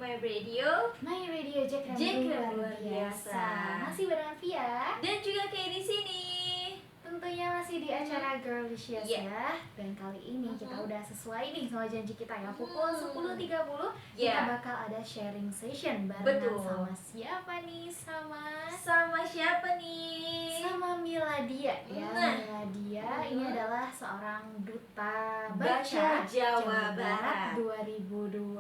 My Radio Jack luar biasa. Masih bareng Via dan juga kayak di sini. Tentunya masih di acara Girlicious ya. Dan kali ini kita udah sesuai nih sama janji kita ya. Pukul 10.30 kita bakal ada sharing session barengan sama siapa nih? Sama siapa nih? Sama Miladia ya. Miladia ini adalah seorang duta baca Jawa Barat 2020.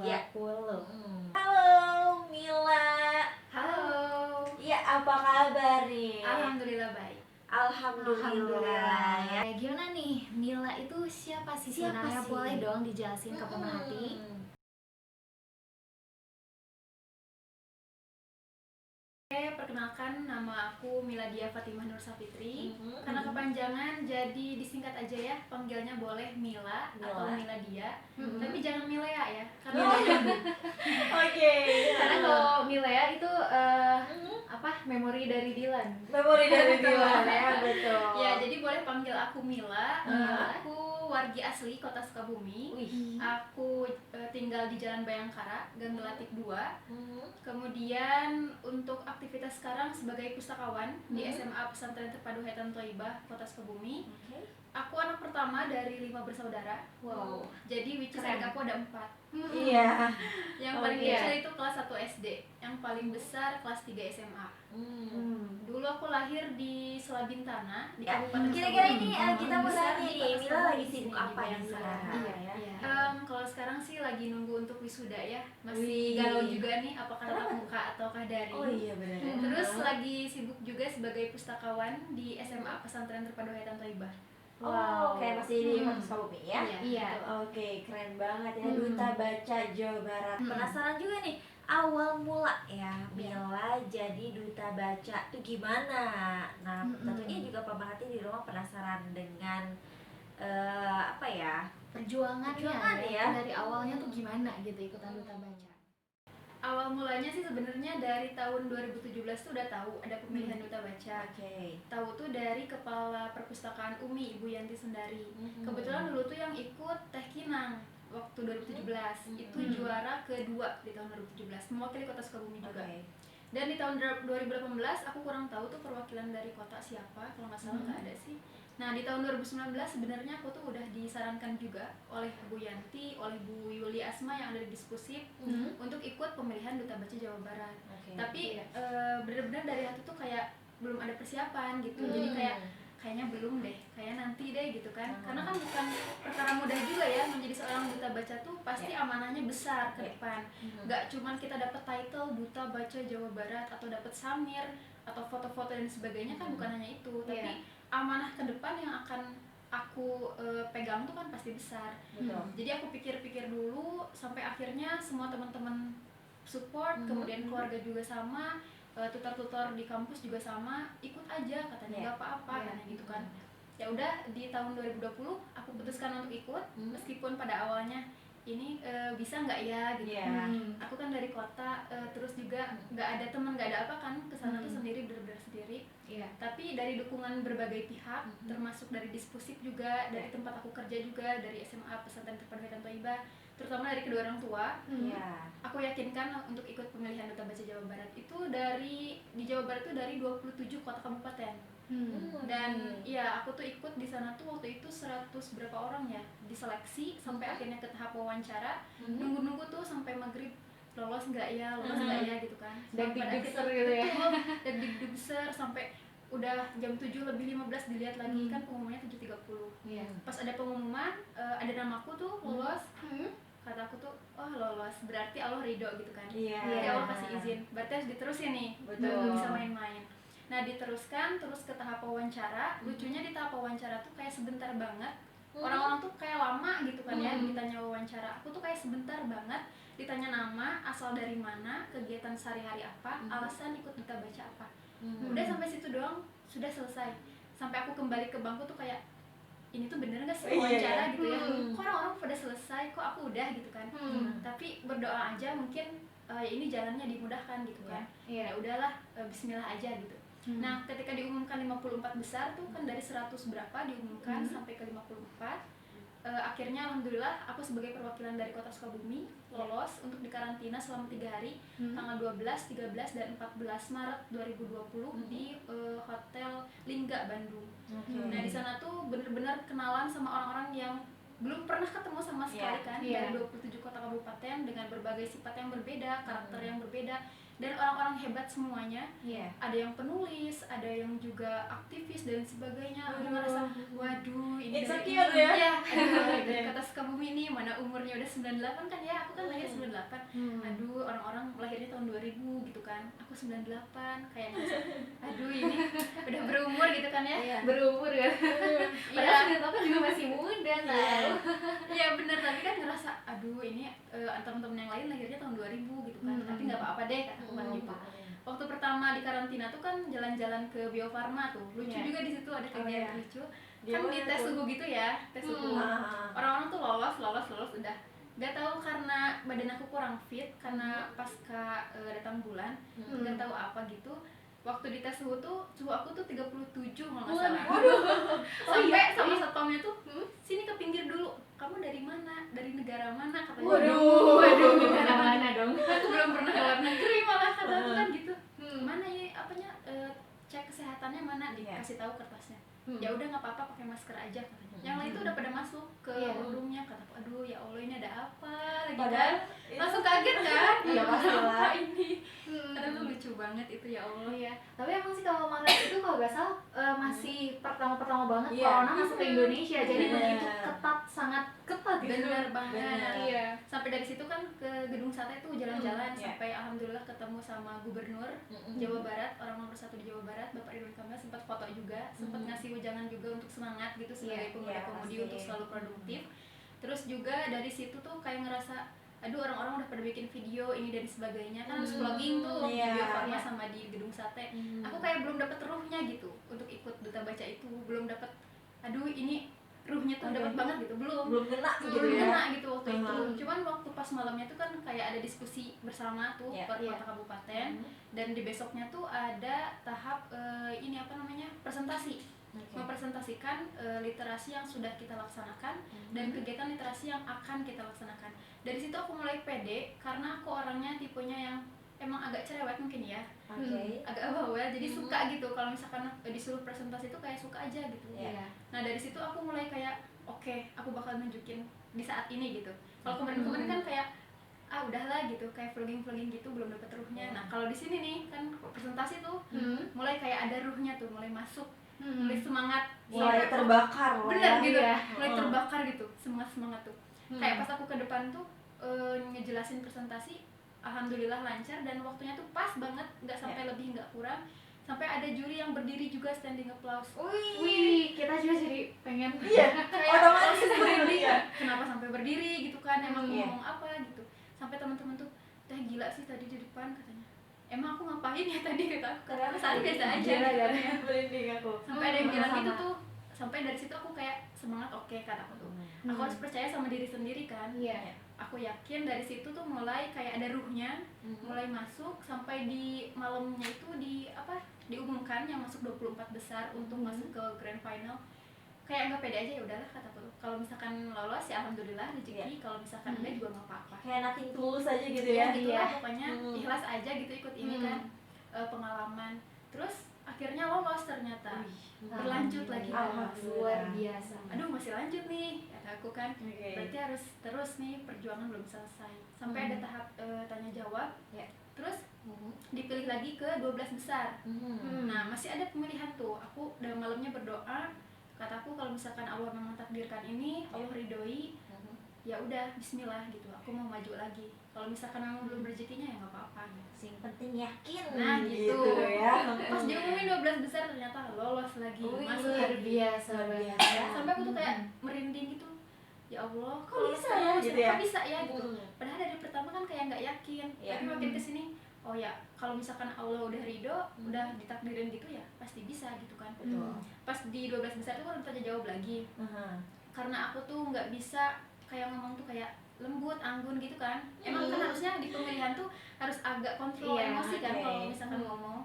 Halo Mila. Halo. Ya, apa kabar nih? Alhamdulillah baik. Alhamdulillah ya. Gimana nih, Mila itu siapa sih sebenarnya? Boleh dong dijelasin ke pemerhati? Perkenalkan, nama aku Miladia Fatimah Nur Safitri. Karena kepanjangan jadi disingkat aja ya, panggilnya boleh Mila atau Miladia. Tapi jangan Milea ya, karena Oke. karena kalau Milea itu memori dari Dilan. Memori dari Dilan ya, betul. Ya, jadi boleh panggil aku Mila. Aku wargi asli Kota Sukabumi. Aku tinggal di Jalan Bayangkara, Gang Gelatik 2. Kemudian untuk aktivitas sekarang sebagai pustakawan di SMA Pesantren Terpadu Hayatan Thaibah, Kota Sukabumi. Aku anak pertama dari 5 bersaudara. Wow. Jadi which is aku ada 4. Iya. Yang paling kecil itu kelas 1 SD, yang paling besar kelas 3 SMA. Dulu aku lahir di Selabintana di Kabupaten Kira-kira Sukabumi. ini kita mau Besar tanya di nih, Kota Mila lagi Sukabumi sibuk sini, apa di nih Bayangkara. sekarang? Kalau sekarang sih lagi nunggu untuk wisuda ya. Masih galau juga nih apakah tatap muka ataukah daring. Oh iya benar. Terus lagi sibuk juga sebagai pustakawan di SMA Pesantren Terpadu Hayatan Thaibah. Wow, kayak masih di Kota Sukabumi ya? Iya. Oke, keren banget ya, Duta Baca Jawa Barat. Penasaran juga nih, awal mula ya Mila jadi Duta Baca itu gimana? Nah, tentunya juga pemerhati di rumah penasaran dengan Perjuangannya ya. dari awalnya tuh gimana gitu ikutan Duta Baca. Awal mulanya sih sebenarnya dari tahun 2017 tuh udah tahu ada pemilihan Duta Baca. Tahu tuh dari Kepala Perpustakaan UMI Ibu Yanti Sendari. Kebetulan dulu tuh yang ikut Teh Kinang waktu 2017 itu juara kedua di tahun 2017, mewakili Kota Sukabumi juga. Dan di tahun 2018 aku kurang tahu tuh perwakilan dari kota siapa, kalau nggak salah nggak ada sih. Nah di tahun 2019 sebenarnya aku tuh udah disarankan juga oleh Bu Yanti, oleh Bu Yuli Asma yang ada di Diskusi untuk ikut pemilihan Duta Baca Jawa Barat. Tapi benar-benar dari hati tuh kayak belum ada persiapan gitu. Jadi kayaknya belum deh, kayak nanti deh gitu kan. Karena kan bukan perkara mudah juga ya menjadi seorang Duta Baca tuh pasti amanahnya besar ke depan. Gak cuman kita dapat title Duta Baca Jawa Barat atau dapat samir atau foto-foto dan sebagainya kan bukan hanya itu, tapi amanah ke depan yang akan aku pegang tuh kan pasti besar. Jadi aku pikir-pikir dulu sampai akhirnya semua teman-teman support, kemudian keluarga juga sama, tutor-tutor di kampus juga sama, ikut aja katanya nggak apa-apa katanya gitu kan. Ya udah di tahun 2020 aku putuskan untuk ikut meskipun pada awalnya ini bisa nggak ya gitu. Aku kan dari kota, terus juga nggak ada teman, nggak ada apa kan, kesana tuh sendiri, bener-bener sendiri. Tapi dari dukungan berbagai pihak, termasuk dari Diskusi juga, dari tempat aku kerja juga, dari SMA Pesantren Terpadu Hayatan Thaibah, terutama dari kedua orang tua, aku yakinkan untuk ikut pemilihan Duta Baca Jawa Barat. Itu di Jawa Barat itu dari 27 kota kabupaten. Dan ya aku tuh ikut di sana tuh waktu itu 100 berapa orang ya diseleksi sampai akhirnya ke tahap wawancara. Nunggu-nunggu tuh sampai maghrib, lolos nggak ya gitu kan. Deg-deg gitu ya. Deg-deg besar sampai udah jam 7 lebih 15 dilihat lagi kan pengumumannya 7.30. Pas ada pengumuman ada namaku tuh lolos. Kata aku tuh, oh lolos, berarti Allah ridho gitu kan. Jadi Allah kasih izin, berarti harus diterusin nih, belum bisa main-main. Nah diteruskan terus ke tahap wawancara. Lucunya di tahap wawancara tuh kayak sebentar banget. Orang-orang tuh kayak lama gitu kan ya ditanya wawancara. Aku tuh kayak sebentar banget ditanya nama, asal dari mana, kegiatan sehari-hari apa, alasan ikut Duta Baca apa. Udah sampai situ doang, sudah selesai. Sampai aku kembali ke bangku tuh kayak, ini tuh bener gak sih wawancara gitu ya. Kok orang-orang pada selesai, kok aku udah gitu kan. Tapi berdoa aja mungkin ya ini jalannya dimudahkan gitu kan. Ya udahlah, bismillah aja gitu. Nah ketika diumumkan 54 besar tuh kan dari 100 berapa diumumkan sampai ke 54. akhirnya alhamdulillah aku sebagai perwakilan dari Kota Sukabumi lolos untuk dikarantina selama 3 hari, tanggal 12, 13 dan 14 Maret 2020 di Hotel Lingga Bandung. Nah di sana tuh bener-bener kenalan sama orang-orang yang belum pernah ketemu sama sekali kan, dari 27 kota kabupaten dengan berbagai sifat yang berbeda, karakter yang berbeda, dan orang-orang hebat semuanya. Ada yang penulis, ada yang juga aktivis dan sebagainya. Aku ngerasa waduh ini insecure ya. Dari Kota Sukabumi ini, mana umurnya udah 98 kan ya, aku kan lahir 98. Aduh orang-orang lahirnya tahun 2000 gitu kan, aku 98, kayak ngerasa aduh ini udah berumur gitu kan ya. Berumur kan. Padahal 98 juga masih muda tahu. Iya bener, tapi kan ngerasa aduh ini teman-teman yang lain lahirnya tahun 2000 gitu kan. Tapi nggak apa-apa deh kata aku kan gitu. Waktu pertama di karantina tuh kan jalan-jalan ke Bio Farma tuh, lucu juga di situ ada kegiatan lucu. Kan di tes suhu gitu ya, tes suhu. Orang-orang tuh lolos udah. Gak tahu karena badan aku kurang fit karena pasca datang bulan, gak tahu apa gitu. Waktu di tes suhu tuh, suhu aku tuh 37 kalau nggak salah. Sampai sama satpamnya tuh, sini ke pinggir dulu. Kamu dari mana? Dari negara mana? Katanya. Waduh, negara mana dong? Aku belum pernah ke luar negeri malah kata aku kan gitu. Mana ya apanya cek kesehatannya mana? Dikasih tahu kertasnya. Ya udah nggak apa-apa, pakai masker aja katanya. Yang lain tuh udah pada masuk ke roomnya, kataku aduh ya Allah ini ada apa lagi kan? Langsung kaget kan? Iya pastilah. Apa ini? Karena tuh lucu banget itu ya Allah. Iya, tapi emang sih kalau Maret itu kalau nggak salah masih pertama banget corona masuk ke Indonesia, jadi begitu ketat, sangat ketat gitu. Bener banget. Iya. Sampai dari situ kan ke Gedung Sate itu jalan-jalan sampai alhamdulillah ketemu sama Gubernur Jawa Barat, orang nomor 1 di Jawa Barat, Bapak Ridwan Kamil, sempat foto juga, sempat ngasih wejangan juga untuk semangat gitu sebagai pemuda-pemudi untuk selalu produktif. Terus juga dari situ tuh kayak ngerasa aduh orang-orang udah pada bikin video ini dan sebagainya kan harus vlogging tuh di Bio Farma sama di Gedung Sate. Aku kayak belum dapet ruhnya gitu untuk ikut Duta Baca itu, belum dapet aduh ini ruhnya tuh dapat banget gitu, belum kena gitu belum ya. kena gitu waktu itu. Cuman waktu pas malamnya tuh kan kayak ada diskusi bersama tuh per kota kabupaten, dan di besoknya tuh ada tahap ini apa namanya presentasi, mempresentasikan literasi yang sudah kita laksanakan dan kegiatan literasi yang akan kita laksanakan. Dari situ aku mulai pede karena aku orangnya tipenya yang emang agak cerewet mungkin ya, agak bawel, jadi suka gitu kalau misalkan disuruh presentasi tuh kayak suka aja gitu. Nah dari situ aku mulai kayak oke, aku bakal nunjukin di saat ini gitu. Kalau kemarin-kemarin kan kayak udahlah gitu, kayak vlogging gitu belum dapet ruhnya. Nah kalau di sini nih kan presentasi tuh mulai kayak ada ruhnya tuh, mulai masuk, mulai semangat, mulai terbakar bener gitu ya, mulai terbakar gitu, semangat tuh. Kayak pas aku ke depan tuh ngejelasin presentasi, alhamdulillah lancar dan waktunya tuh pas banget, nggak sampai lebih nggak kurang. Sampai ada juri yang berdiri juga standing applause. Wih, kita juga jadi pengen kayak otomatis berdiri. Kenapa sampai berdiri gitu kan? Emang ngomong apa gitu? Sampai teman-teman tuh, teh gila sih tadi di depan katanya. Emang aku ngapain ya tadi kata aku? Karena saat biasa aja. Merinding aku. Sampai ada yang bilang gitu tuh. Sampai dari situ aku kayak semangat, oke kataku tuh. Aku harus percaya sama diri sendiri kan. Aku yakin dari situ tuh mulai kayak ada ruhnya, mulai masuk sampai di malamnya itu diumumkan yang masuk 24 besar untuk masuk ke grand final. Kayak nggak pede aja, ya udahlah kataku tuh. Kalau misalkan lolos ya alhamdulillah rezeki, kalau misalkan enggak juga nggak apa-apa. Kayak nothing tulus aja gitu ya. Gitu lah pokoknya ikhlas aja gitu ikut ini kan pengalaman. Terus akhirnya lolos ternyata. Berlanjut lagi luar biasa. Aduh masih lanjut nih kata aku kan. Berarti harus terus nih, perjuangan belum selesai. Sampai ada tahap tanya jawab. Terus dipilih lagi ke 12 besar. Nah masih ada pemilihan tuh. Aku dalam malamnya berdoa, kataku kalau misalkan Allah memang takdirkan ini, Allah ridhoi, ya udah Bismillah gitu, aku mau maju lagi. Kalau misalkan memang belum rezekinya ya nggak apa-apa gitu. Sing penting yakin. Nah gitu ya. Pas diumumin 12 besar ternyata lolos lagi. Masuk Luar biasa. sampai aku tuh kayak merinding gitu. Ya Allah, Kok bisa ya gitu ya? Kok bisa ya gitu. Padahal dari pertama kan kayak nggak yakin. Tapi makin kesini, oh ya kalau misalkan Allah udah ridho, udah ditakdirin gitu ya pasti bisa gitu kan. Pas di 12 besar tuh kan tanya jawab lagi. Karena aku tuh nggak bisa kayak ngomong tuh kayak lembut, anggun gitu kan. Emang kan harusnya di pemilihan tuh harus agak kontrol emosi kan kalau misalkan ngomong.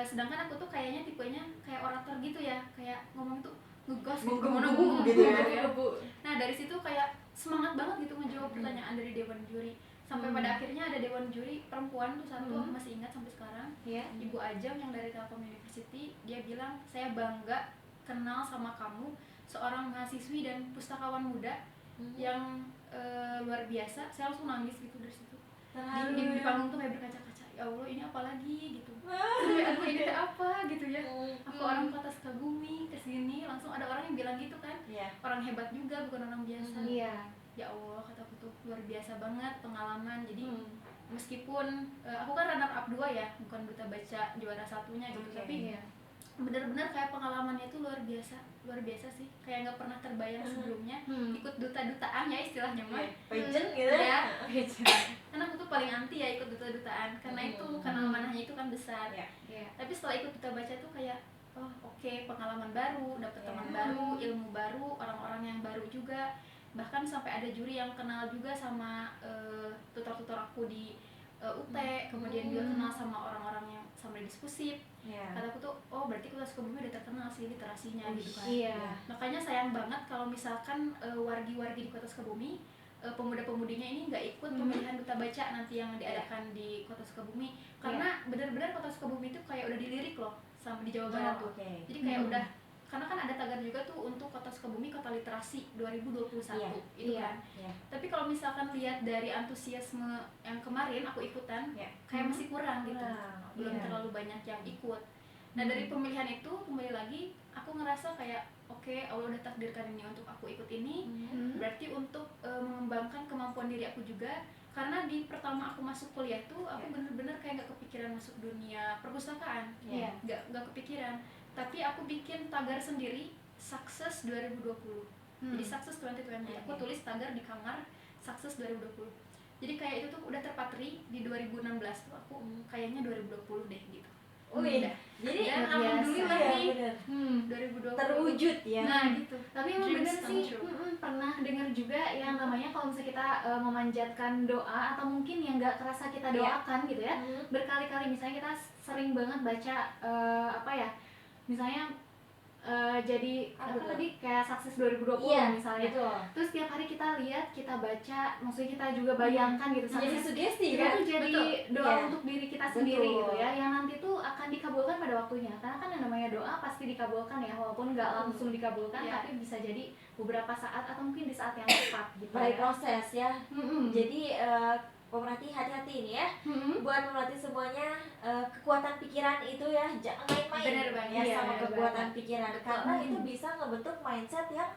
Sedangkan aku tuh kayaknya tipenya kayak orator gitu ya, kayak ngomong tuh ngegas gitu, Menggebu-gebu gitu ya. Nah dari situ kayak semangat banget gitu ngejawab pertanyaan dari dewan juri. Sampai pada akhirnya ada dewan juri perempuan tuh satu, aku masih ingat sampai sekarang. Ibu Ajeng yang dari Telkom University, dia bilang, saya bangga kenal sama kamu, seorang mahasiswi dan pustakawan muda yang luar biasa. Saya langsung nangis gitu dari situ. Di panggung tuh kayak berkaca-kaca, ya Allah ini apa lagi gitu. Sampai aduh ini apa gitu ya. Aku orang kota Sukabumi kesini langsung ada orang yang bilang gitu kan. Orang hebat juga, bukan orang biasa. Ya Allah, kataku tuh luar biasa banget pengalaman. Jadi meskipun aku kan runner up 2 ya, bukan duta baca juara satunya gitu, tapi benar-benar kayak pengalamannya itu luar biasa sih, kayak nggak pernah terbayang sebelumnya. Ikut duta-dutaan ya istilahnya mah, pageant gitu ya. Karena aku tuh paling anti ya ikut duta-dutaan, karena itu karena amanahnya itu kan besar. Tapi setelah ikut duta baca tuh kayak oh oke, pengalaman baru, dapet teman baru, ilmu baru, orang-orang yang baru juga. Bahkan sampai ada juri yang kenal juga sama tutor-tutor aku di UT, kemudian juga kenal sama orang-orang yang sama diskusi. Kataku tuh oh berarti Kota Sukabumi udah terkenal sih literasinya gitu kan. Makanya sayang banget kalau misalkan wargi-wargi di Kota Sukabumi, pemuda-pemudinya ini nggak ikut pemilihan duta baca nanti yang diadakan di Kota Sukabumi, karena benar-benar Kota Sukabumi itu kayak udah dilirik loh sama di Jawa Barat tuh. Jadi kayak udah, karena kan ada tagar juga tuh untuk Kota Sukabumi Kota Literasi 2021 itu kan. Tapi kalau misalkan lihat dari antusiasme yang kemarin aku ikutan, kayak masih kurang gitu, belum terlalu banyak yang ikut. Nah dari pemilihan itu kembali lagi aku ngerasa kayak oke, Allah udah takdirkan ini untuk aku ikut ini, berarti untuk mengembangkan kemampuan diri aku juga. Karena di pertama aku masuk kuliah tuh aku bener-bener kayak nggak kepikiran masuk dunia perpustakaan, nggak kepikiran. Tapi aku bikin tagar sendiri, Sukses 2020. Jadi Sukses 2020, aku tulis tagar di kamar, Sukses 2020. Jadi kayak itu tuh udah terpatri di 2016 tuh aku kayaknya 2020 deh gitu. Udah. Jadi dan alhamdulillah nih 2020 terwujud ya. Nah gitu. Tapi emang Dreams bener come sih, true. pernah dengar juga yang namanya kalau misalnya kita memanjatkan doa atau mungkin yang nggak kerasa kita doakan gitu ya, berkali-kali misalnya kita sering banget baca apa ya, misalnya jadi apa tadi kayak Sukses 2020 misalnya. Terus tiap hari kita lihat, kita baca, maksudnya kita juga bayangkan gitu. Jadi sugesti itu kan? tuh jadi doa untuk diri kita sendiri gitu ya, yang nanti tuh akan dikabulkan pada waktunya. Karena kan yang namanya doa pasti dikabulkan ya, walaupun nggak langsung dikabulkan, tapi bisa jadi beberapa saat atau mungkin di saat yang tepat gitu. By proses ya. Jadi pemerhati hati-hati ini ya, buat pemerhati semuanya, kekuatan pikiran itu ya jangan main-main ya sama kekuatan pikiran. Karena itu bisa ngebentuk mindset yang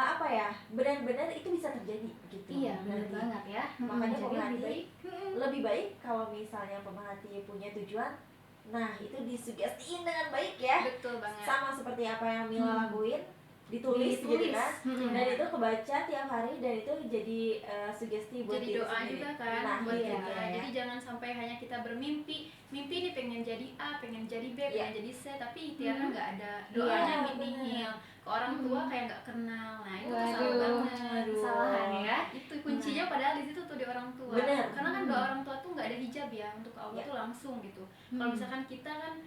apa ya, benar-benar itu bisa terjadi gitu. Benar banget ya. Makanya Jadi pemerhati lebih baik kalau misalnya pemerhati punya tujuan, nah itu disugestiin dengan baik ya. Betul banget. Sama seperti apa yang Mila lakuin, ditulis gitu kan, dan itu kebaca tiap hari, dan itu jadi sugesti buat jadi doa sendiri juga kan, nah, buat iya, kita. ya. Jadi jangan sampai hanya kita bermimpi, mimpi ini pengen jadi A, pengen jadi B, pengen jadi C, tapi ikhtiarnya nggak ada, doanya nihil, ke orang tua kayak nggak kenal. Nah itu tuh salah banget, kesalahan ya. Itu kuncinya padahal di situ tuh di orang tua. Bener. Karena kan doa orang tua tuh nggak ada hijab ya, untuk ke Allah tuh langsung gitu. Kalau misalkan kita kan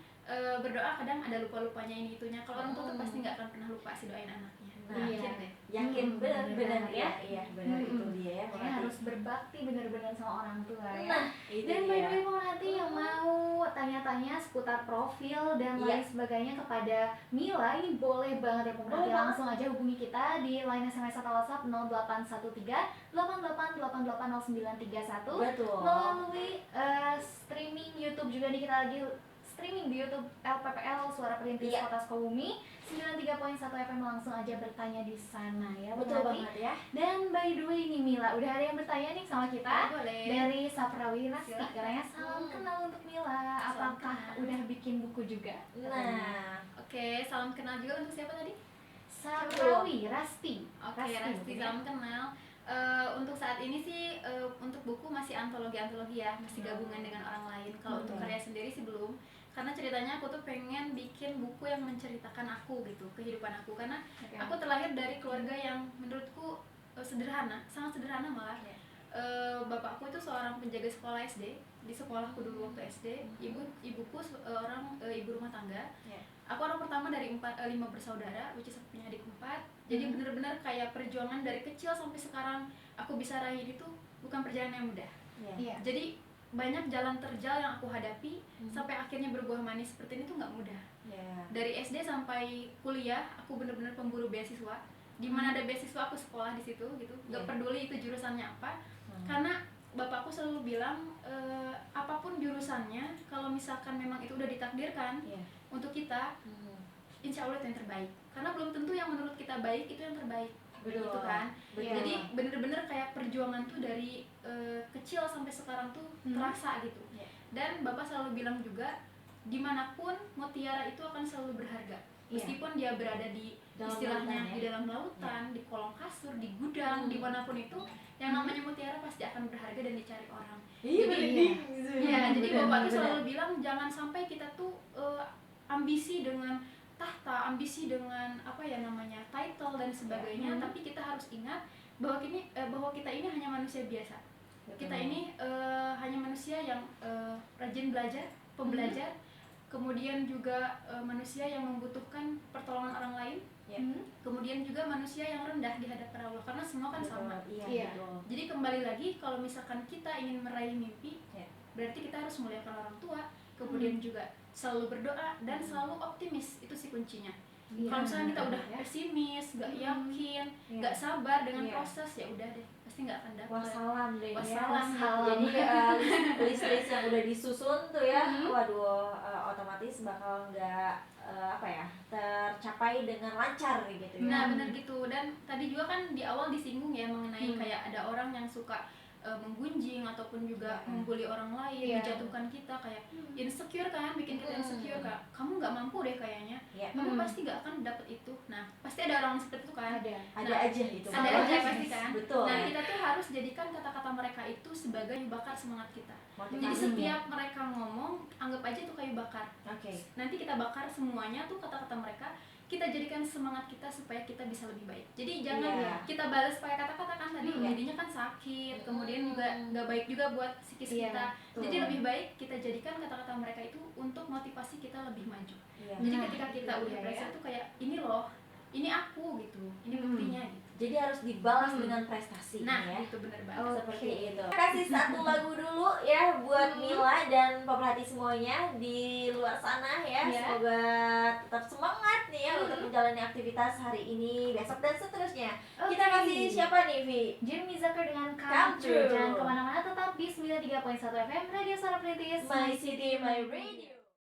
berdoa kadang ada lupa-lupanya ini itunya, kalau orang tua tuh pasti nggak akan pernah lupa sih doain anaknya. Yakin deh. Yakin benar-benar ya. Iya benar, itu dia ya. Harus berbakti benar-benar sama orang tua ya. Nah, itu dan by dia. the way pemerhati yang mau tanya-tanya seputar profil dan lain sebagainya kepada Mila, ini boleh banget ya pemerhati, langsung aja hubungi kita di line SMS atau WhatsApp 0813 88880931. Betul. Melalui streaming YouTube juga nih, kita lagi streaming di YouTube LPPL Suara Perintis Kota Sukabumi 93.1 FM, langsung aja bertanya di sana ya. Betul banget ya. Dan by the way nih Mila, udah ada yang bertanya nih sama kita. Boleh. Dari Saprawi Rasti, katanya salam kenal untuk Mila. Apakah udah bikin buku juga? Nah, Oke, salam kenal juga untuk siapa tadi? Saprawi Rasti. Oke, Rasti, salam kenal. Untuk saat ini sih untuk buku masih antologi ya, masih gabungan dengan orang lain. Kalau untuk karya sendiri sih belum, karena ceritanya aku tuh pengen bikin buku yang menceritakan aku gitu, kehidupan aku. Karena aku terlahir dari keluarga yang menurutku sederhana, sangat sederhana malah. bapakku itu seorang penjaga sekolah SD di sekolahku dulu waktu SD. Ibuku ibu rumah tangga. Aku orang pertama dari 5 bersaudara, which is aku punya adik 4. Jadi bener-bener kayak perjuangan dari kecil sampai sekarang aku bisa raih itu bukan perjalanan yang mudah. Jadi banyak jalan terjal yang aku hadapi sampai akhirnya berbuah manis seperti ini tuh nggak mudah. Dari SD sampai kuliah aku bener-bener pemburu beasiswa. Di mana ada beasiswa aku sekolah di situ gitu. Nggak peduli itu jurusannya apa. Karena bapakku selalu bilang apapun jurusannya, kalau misalkan memang itu udah ditakdirkan untuk kita, insya Allah itu yang terbaik. Karena belum tentu yang menurut kita baik itu yang terbaik. Gitu kan. Jadi bener-bener kayak perjuangan tuh dari kecil sampai sekarang tuh terasa gitu. Dan bapak selalu bilang juga, dimanapun mutiara itu akan selalu berharga. Meskipun dia berada di istilahnya di dalam lautan, di kolong kasur, di gudang, dimanapun itu, yang namanya mutiara pasti akan berharga dan dicari orang. Jadi bapak tuh selalu bilang jangan sampai kita tuh ambisi dengan tahta, ambisi dengan title dan sebagainya, tapi kita harus ingat bahwa kita ini hanya manusia biasa. Kita ini hanya manusia yang rajin belajar, pembelajar, kemudian juga manusia yang membutuhkan pertolongan orang lain, kemudian juga manusia yang rendah di hadapan Allah, karena semua kan sama. Jadi kembali lagi, kalau misalkan kita ingin meraih mimpi, berarti kita harus muliakan orang tua, kemudian juga selalu berdoa dan selalu optimis, itu sih kuncinya. Kalau misalnya kita udah pesimis, gak yakin, gak sabar dengan proses, ya udah deh, pasti nggak akan dapat. Wassalam deh. Wassalam. Jadi list yang udah disusun tuh ya, waduh, otomatis bakal nggak tercapai dengan lancar gitu ya. Nah benar gitu. Dan tadi juga kan di awal disinggung ya mengenai kayak ada orang yang suka menggunjing ataupun juga membuli orang lain, menjatuhkan kita, kayak insecure kan, bikin kita insecure, kak kamu nggak mampu deh kayaknya, kamu pasti nggak akan dapet itu. Nah pasti ada orang seperti itu kan, ada aja gitu, ada aja pasti kan. Betul. Nah kita tuh harus jadikan kata-kata mereka itu sebagai bakar semangat kita. Motivasi. Jadi setiap mereka ngomong, anggap aja itu kayu bakar. Nanti kita bakar semuanya tuh kata-kata mereka, kita jadikan semangat kita supaya kita bisa lebih baik. Jadi jangan kita balas pakai kata-kata kan tadi, jadinya kan sakit, kemudian juga nggak baik juga buat psikis kita. Jadi lebih baik kita jadikan kata-kata mereka itu untuk motivasi kita lebih maju. Jadi ketika kita udah berhasil tuh kayak ini loh, ini aku gitu, ini buktinya gitu. Jadi harus dibalas dengan prestasi. Nah itu benar banget. Seperti itu. Kasih satu lagu dulu ya buat Mila dan pemerhati semuanya di luar sana ya. Semoga tetap semangat nih ya untuk menjalani aktivitas hari ini, besok dan seterusnya. Kita kasih siapa nih, Vi? Jeremy Zucker dengan Come Come True. True. Jangan kemana-mana, tetap di 93.1 FM Radio Suara Perintis, My City, My Radio.